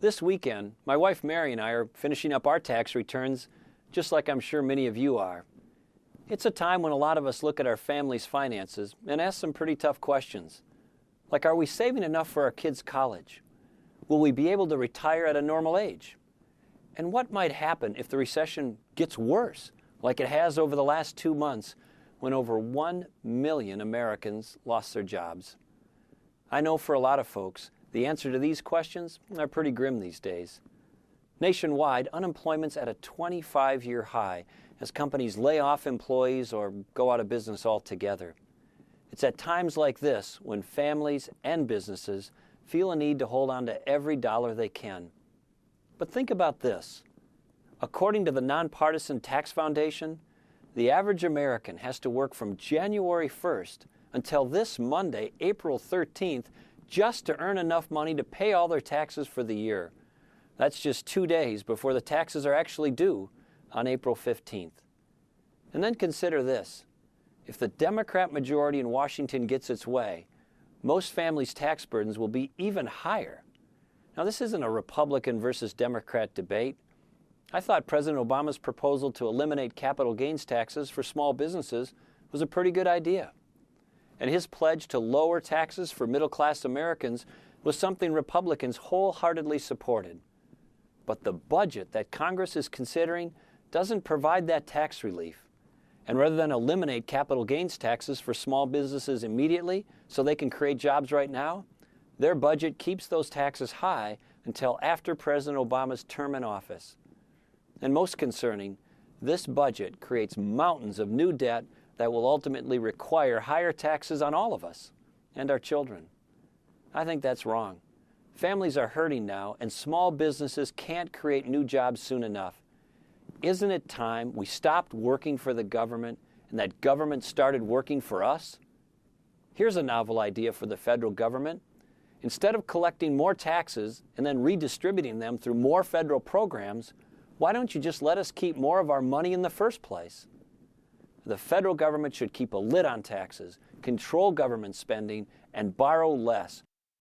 This weekend, my wife Mary and I are finishing up our tax returns, just like I'm sure many of you are. It's a time when a lot of us look at our family's finances and ask some pretty tough questions. Like, are we saving enough for our kids' college? Will we be able to retire at a normal age? And what might happen if the recession gets worse, like it has over the last 2 months, when over 1 million Americans lost their jobs? I know for a lot of folks, the answer to these questions are pretty grim these days. Nationwide, unemployment's at a 25-year high as companies lay off employees or go out of business altogether. It's at times like this when families and businesses feel a need to hold on to every dollar they can. But think about this. According to the Nonpartisan Tax Foundation, the average American has to work from January 1st until this Monday, April 13th, just to earn enough money to pay all their taxes for the year. That's just 2 days before the taxes are actually due on April 15th. And then consider this. If the Democrat majority in Washington gets its way, most families' tax burdens will be even higher. Now, this isn't a Republican versus Democrat debate. I thought President Obama's proposal to eliminate capital gains taxes for small businesses was a pretty good idea. And his pledge to lower taxes for middle-class Americans was something Republicans wholeheartedly supported. But the budget that Congress is considering doesn't provide that tax relief. And rather than eliminate capital gains taxes for small businesses immediately so they can create jobs right now, their budget keeps those taxes high until after President Obama's term in office. And most concerning, this budget creates mountains of new debt that will ultimately require higher taxes on all of us and our children. I think that's wrong. Families are hurting now, and small businesses can't create new jobs soon enough. Isn't it time we stopped working for the government and that government started working for us? Here's a novel idea for the federal government. Instead of collecting more taxes and then redistributing them through more federal programs, why don't you just let us keep more of our money in the first place? The federal government should keep a lid on taxes, control government spending, and borrow less